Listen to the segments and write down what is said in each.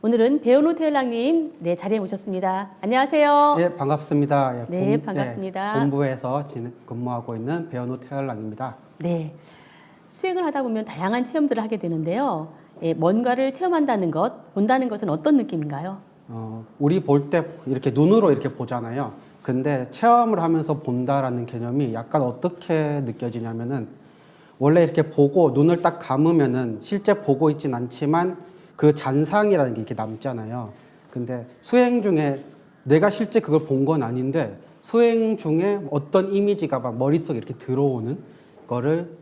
오늘은 배은호 테일랑님 자리에 모셨습니다. 안녕하세요. 예, 반갑습니다. 네, 반갑습니다. 본부에서 근무하고 있는 배은호 테일랑입니다. 네, 수행을 하다 보면 다양한 체험들을 하게 되는데요. 뭔가를 체험한다는 것, 본다는 것은 어떤 느낌인가요? 우리 볼 때 이렇게 눈으로 이렇게 보잖아요. 근데 체험을 하면서 본다라는 개념이 약간 어떻게 느껴지냐면은 원래 이렇게 보고 눈을 딱 감으면은 실제 보고 있진 않지만 그 잔상이라는 게 이렇게 남잖아요. 근데 수행 중에 내가 실제 그걸 본 건 아닌데 수행 중에 어떤 이미지가 막 머릿속에 이렇게 들어오는 거를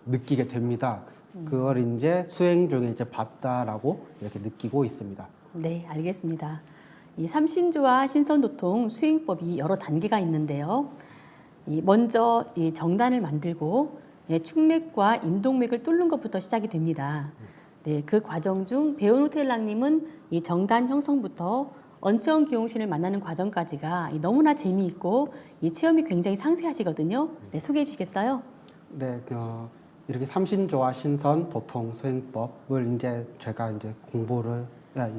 느끼게 됩니다. 그걸 이제 수행 중에 이제 봤다라고 이렇게 느끼고 있습니다. 네, 알겠습니다. 이 삼신조와 신선도통 수행법이 여러 단계가 있는데요. 먼저 이 정단을 만들고 축맥과 임동맥을 뚫는 것부터 시작이 됩니다. 네, 그 과정 중 배은호 테일랑님은 이 정단 형성부터 언천 기용신을 만나는 과정까지가 너무나 재미있고 이 체험이 굉장히 상세하시거든요. 네, 소개해 주시겠어요? 네, 이렇게 삼신조와 신선 도통 수행법을 이제 제가 이제 공부를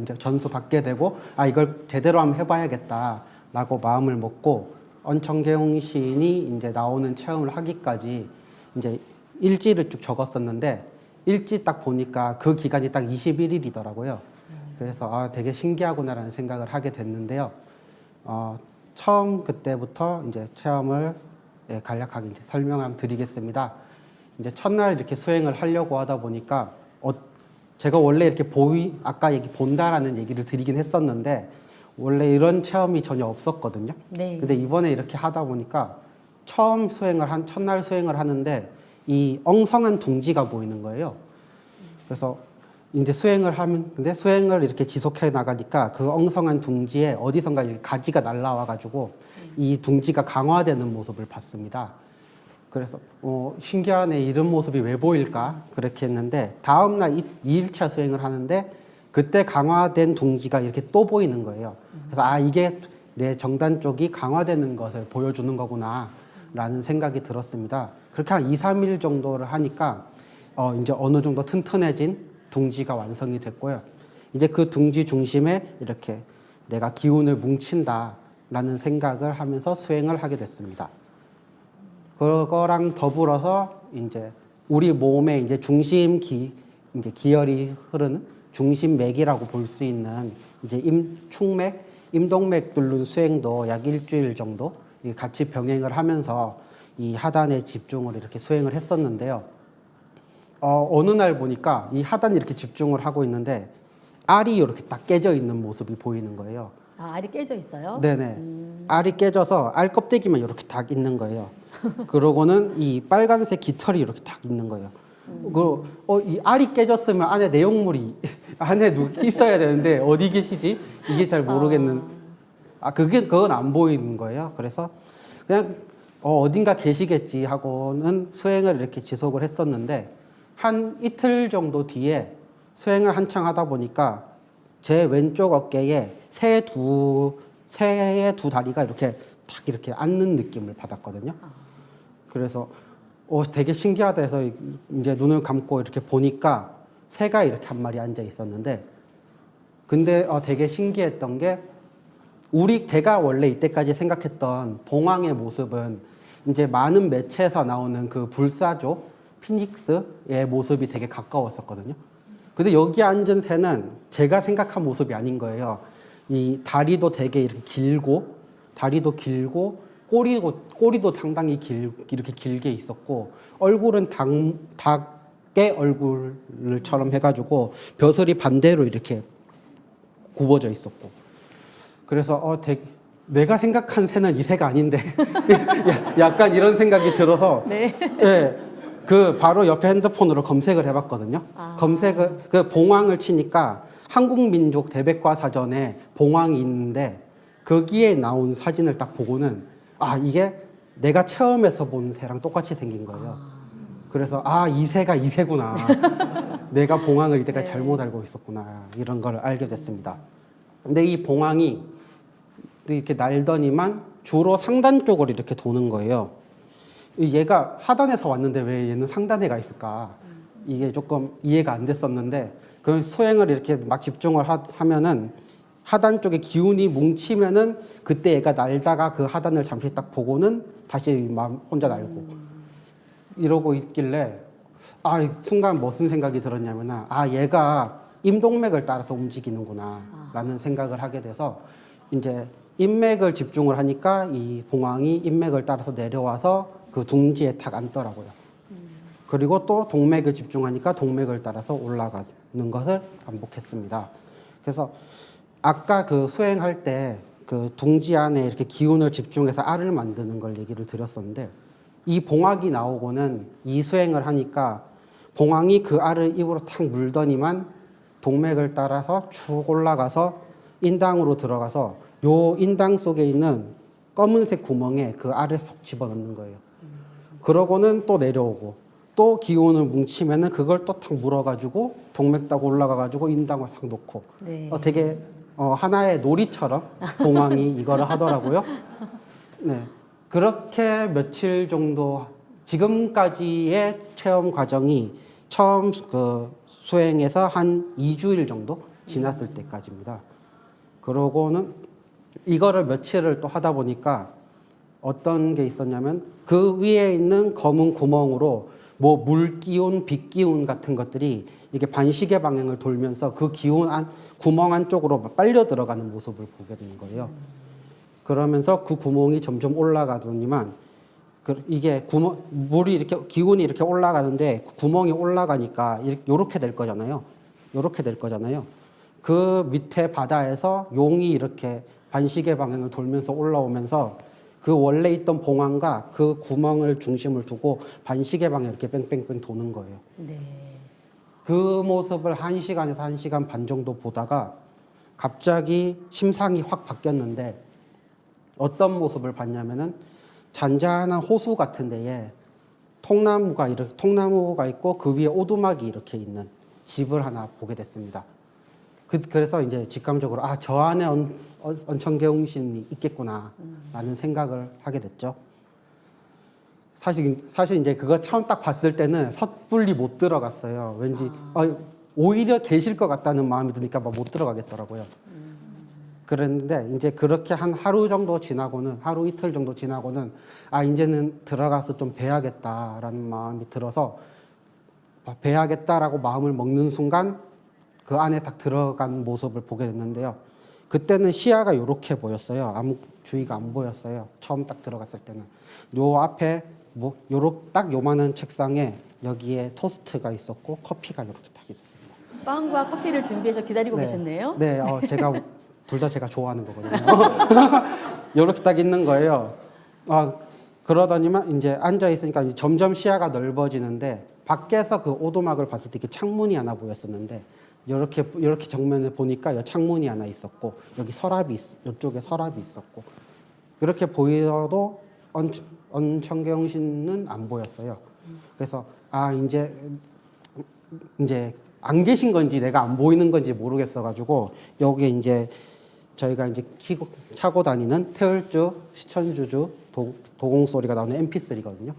이제 전수 받게 되고 이걸 제대로 한번 해봐야겠다라고 마음을 먹고 언천계용신이 이제 나오는 체험을 하기까지 이제 일지를 쭉 적었었는데 일지 딱 보니까 그 기간이 딱 21일이더라고요. 그래서 되게 신기하구나라는 생각을 하게 됐는데요. 처음 그때부터 이제 체험을 간략하게 이제 설명 한번 드리겠습니다. 이제 첫날 이렇게 수행을 하려고 하다 보니까 제가 원래 이렇게 아까 본다라는 얘기를 드리긴 했었는데 원래 이런 체험이 전혀 없었거든요. 네. 근데 이번에 이렇게 하다 보니까 첫날 수행을 하는데 이 엉성한 둥지가 보이는 거예요. 그래서 이제 근데 수행을 이렇게 지속해 나가니까 그 엉성한 둥지에 어디선가 이렇게 가지가 날라와가지고 이 둥지가 강화되는 모습을 봤습니다. 그래서 신기하네, 이런 모습이 왜 보일까? 그렇게 했는데 다음날 2일차 수행을 하는데 그때 강화된 둥지가 이렇게 또 보이는 거예요. 그래서 이게 내 정단 쪽이 강화되는 것을 보여주는 거구나 라는 생각이 들었습니다. 그렇게 한 2, 3일 정도를 하니까 이제 어느 정도 튼튼해진 둥지가 완성이 됐고요. 이제 그 둥지 중심에 이렇게 내가 기운을 뭉친다라는 생각을 하면서 수행을 하게 됐습니다. 그거랑 더불어서 이제 우리 몸에 이제 이제 기혈이 흐르는 중심맥이라고 볼 수 있는 이제 축맥, 임동맥 뚫는 수행도 약 일주일 정도 같이 병행을 하면서 이 하단에 집중을 이렇게 수행을 했었는데요. 어느 날 보니까 이 하단에 이렇게 집중을 하고 있는데 알이 이렇게 딱 깨져 있는 모습이 보이는 거예요. 알이 깨져 있어요? 네네. 알이 깨져서 알 껍데기만 이렇게 딱 있는 거예요. 그러고는 이 빨간색 깃털이 이렇게 딱 있는 거예요. 이 알이 깨졌으면 안에 내용물이 안에 누가 있어야 되는데 어디 계시지? 이게 잘 모르겠는. 그건 안 보이는 거예요. 그래서 그냥 어딘가 계시겠지 하고는 수행을 이렇게 지속을 했었는데 한 이틀 정도 뒤에 수행을 한창 하다 보니까 제 왼쪽 어깨에 새의 두 다리가 이렇게 탁 이렇게 앉는 느낌을 받았거든요. 그래서 되게 신기하다 해서 이제 눈을 감고 이렇게 보니까 새가 이렇게 한 마리 앉아 있었는데 근데 되게 신기했던 게 제가 원래 이때까지 생각했던 봉황의 모습은 이제 많은 매체에서 나오는 그 불사조 피닉스의 모습이 되게 가까웠었거든요. 근데 여기 앉은 새는 제가 생각한 모습이 아닌 거예요. 이 다리도 되게 이렇게 길고 꼬리도 상당히 이렇게 길게 있었고 얼굴은 닭의 얼굴처럼 해가지고 벼슬이 반대로 이렇게 굽어져 있었고 그래서 내가 생각한 새는 이 새가 아닌데 약간 이런 생각이 들어서 네. 바로 옆에 핸드폰으로 검색을 해봤거든요. 그 봉황을 치니까 한국민족 대백과 사전에 봉황이 있는데 거기에 나온 사진을 딱 보고는 이게 내가 체험해서 본 새랑 똑같이 생긴 거예요. 그래서 이 새가 이 새구나. 내가 봉황을 이때까지 잘못 알고 있었구나. 이런 걸 알게 됐습니다. 근데 이 봉황이 이렇게 날더니만 주로 상단 쪽으로 이렇게 도는 거예요. 얘가 하단에서 왔는데 왜 얘는 상단에 가 있을까? 이게 조금 이해가 안 됐었는데 그 수행을 이렇게 막 집중을 하면은 하단 쪽에 기운이 뭉치면은 그때 얘가 날다가 그 하단을 잠시 딱 보고는 다시 마음 혼자 날고 이러고 있길래 순간 무슨 생각이 들었냐면은 얘가 임동맥을 따라서 움직이는구나라는 생각을 하게 돼서 이제 인맥을 집중을 하니까 이 봉황이 인맥을 따라서 내려와서 그 둥지에 탁 앉더라고요. 그리고 또 동맥을 집중하니까 동맥을 따라서 올라가는 것을 반복했습니다. 그래서 아까 그 수행할 때 그 둥지 안에 이렇게 기운을 집중해서 알을 만드는 걸 얘기를 드렸었는데 이 봉황이 나오고는 이 수행을 하니까 봉황이 그 알을 입으로 탁 물더니만 동맥을 따라서 쭉 올라가서 인당으로 들어가서 요 인당 속에 있는 검은색 구멍에 그 알을 쏙 집어넣는 거예요. 그러고는 또 내려오고 또 기운을 뭉치면은 그걸 또 탁 물어가지고 동맥 따고 올라가가지고 인당을 싹 놓고 네. 되게 하나의 놀이처럼 봉황이 이거를 하더라고요. 네. 그렇게 며칠 정도 지금까지의 체험 과정이 처음 그 수행해서 한 2주일 정도 지났을 때까지입니다. 그러고는 이거를 며칠을 또 하다 보니까 어떤 게 있었냐면 그 위에 있는 검은 구멍으로 뭐 물기운, 빛기운 같은 것들이 이게 반시계 방향을 돌면서 그 기운 구멍 안쪽으로 빨려 들어가는 모습을 보게 되는 거예요. 그러면서 그 구멍이 점점 올라가더니만 이게 물이 이렇게 기운이 이렇게 올라가는데 구멍이 올라가니까 이렇게 될 거잖아요. 이렇게 될 거잖아요. 그 밑에 바다에서 용이 이렇게 반시계 방향을 돌면서 올라오면서 그 원래 있던 봉황과 그 구멍을 중심을 두고 반시계 방향 이렇게 뺑뺑뺑 도는 거예요. 네. 그 모습을 1시간에서 1시간 반 정도 보다가 갑자기 심상이 확 바뀌었는데 어떤 모습을 봤냐면은 잔잔한 호수 같은 데에 통나무가 있고 그 위에 오두막이 이렇게 있는 집을 하나 보게 됐습니다. 그래서 이제 직감적으로 저 안에 언천계웅신이 있겠구나라는 생각을 하게 됐죠. 사실 이제 그거 처음 딱 봤을 때는 섣불리 못 들어갔어요. 왠지 오히려 계실 것 같다는 마음이 드니까 막 못 들어가겠더라고요. 그랬는데 이제 그렇게 한 하루 정도 지나고는 하루 이틀 정도 지나고는 이제는 들어가서 좀 뵈야겠다라는 마음이 들어서 뵈야겠다라고 마음을 먹는 순간 그 안에 딱 들어간 모습을 보게 됐는데요. 그때는 시야가 이렇게 보였어요. 아무 주위가 안 보였어요. 처음 딱 들어갔을 때는 요 앞에 딱 요만한 책상에 여기에 토스트가 있었고 커피가 이렇게 딱 있었습니다. 빵과 커피를 준비해서 기다리고 계셨네요. 네, 제가 둘 다 제가 좋아하는 거거든요. 이렇게 딱 있는 거예요. 그러더니만 이제 앉아 있으니까 이제 점점 시야가 넓어지는데 밖에서 그 오두막을 봤을 때 이렇게 창문이 하나 보였었는데 이렇게 정면에 보니까 여기 창문이 하나 있었고 여기 이쪽에 서랍이 있었고 그렇게 보여도 언천계웅신은 안 보였어요. 그래서 이제 안 계신 건지 내가 안 보이는 건지 모르겠어가지고 여기 이제 저희가 이제 차고 다니는 태을주, 시천주주, 도공 소리가 나오는 MP3거든요.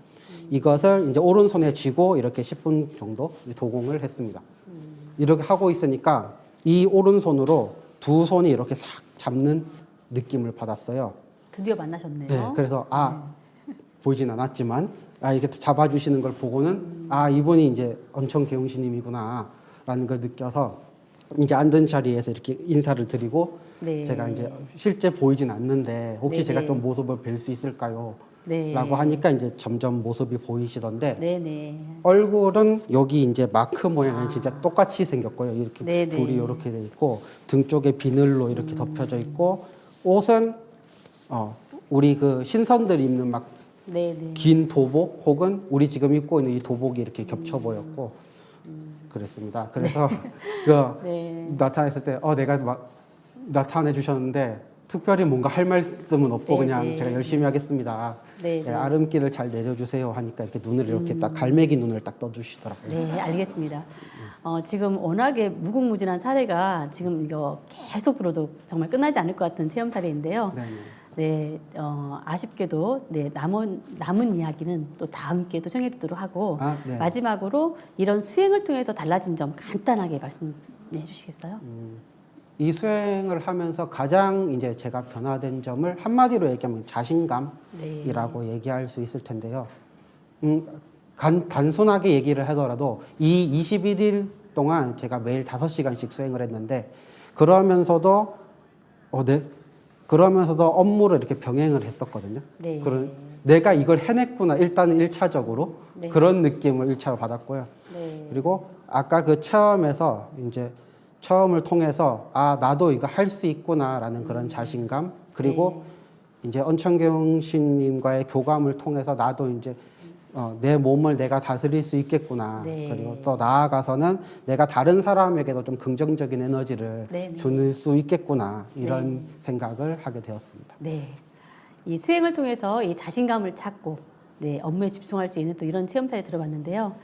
이것을 이제 오른손에 쥐고 이렇게 10분 정도 도공을 했습니다. 이렇게 하고 있으니까 이 오른손으로 두 손이 이렇게 싹 잡는 느낌을 받았어요. 드디어 만나셨네요. 네, 그래서 보이진 않았지만 이렇게 잡아주시는 걸 보고는 이분이 이제 언천계웅신님이구나라는 걸 느껴서 이제 앉은 자리에서 이렇게 인사를 드리고 네. 제가 이제 실제 보이진 않는데 혹시 네. 제가 좀 모습을 뵐 수 있을까요? 네. 라고 하니까 이제 점점 모습이 보이시던데 네네. 얼굴은 여기 이제 마크 모양은 진짜 똑같이 생겼고요. 이렇게 네네. 불이 이렇게 돼 있고 등 쪽에 비늘로 이렇게 덮여져 있고 옷은 우리 그 신선들이 입는 막 네네. 긴 도복 혹은 우리 지금 입고 있는 이 도복이 이렇게 겹쳐 보였고 그랬습니다. 그래서 네. 나타냈을 때 내가 막 나타내 주셨는데 특별히 뭔가 할 말씀은 없고 네, 그냥 네. 제가 열심히 하겠습니다. 네, 네. 아름길을 잘 내려주세요 하니까 이렇게 눈을 이렇게 딱 갈매기 눈을 딱 떠주시더라고요. 네, 알겠습니다. 지금 워낙에 무궁무진한 사례가 지금 이거 계속 들어도 정말 끝나지 않을 것 같은 체험 사례인데요. 네. 네, 아쉽게도 네, 남은 이야기는 또 다음 기회에 또 정해듣도록 하고 네. 마지막으로 이런 수행을 통해서 달라진 점 간단하게 말씀해 주시겠어요? 이 수행을 하면서 가장 이제 제가 변화된 점을 한마디로 얘기하면 자신감이라고 네. 얘기할 수 있을 텐데요. 단순하게 얘기를 하더라도 이 21일 동안 제가 매일 5시간씩 수행을 했는데 그러면서도 업무를 이렇게 병행을 했었거든요. 네. 그런 내가 이걸 해냈구나. 일단은 1차적으로 네. 그런 느낌을 1차로 받았고요. 네. 그리고 아까 그 체험에서 이제 체험을 통해서 나도 이거 할 수 있구나라는 그런 자신감 그리고 이제 언천경 신님과의 교감을 통해서 나도 이제 내 몸을 내가 다스릴 수 있겠구나. 네. 그리고 또 나아가서는 내가 다른 사람에게도 좀 긍정적인 에너지를 네. 줄 수 있겠구나. 이런 네. 생각을 하게 되었습니다. 네. 이 수행을 통해서 이 자신감을 찾고 네, 업무에 집중할 수 있는 또 이런 체험사에 들어봤는데요.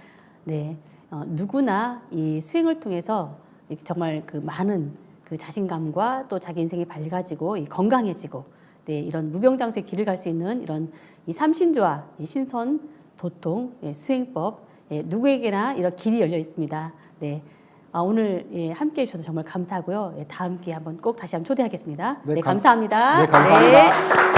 네. 누구나 이 수행을 통해서 정말 그 많은 그 자신감과 또 자기 인생이 밝아지고 이 건강해지고 네, 이런 무병장수의 길을 갈 수 있는 이런 이 삼신조와 이 신선 도통 수행법 누구에게나 이런 길이 열려 있습니다. 네. 오늘 함께해 주셔서 정말 감사하고요. 다음 기회에 한번 꼭 다시 한번 초대하겠습니다. 네, 감사합니다. 네, 감사합니다. 네.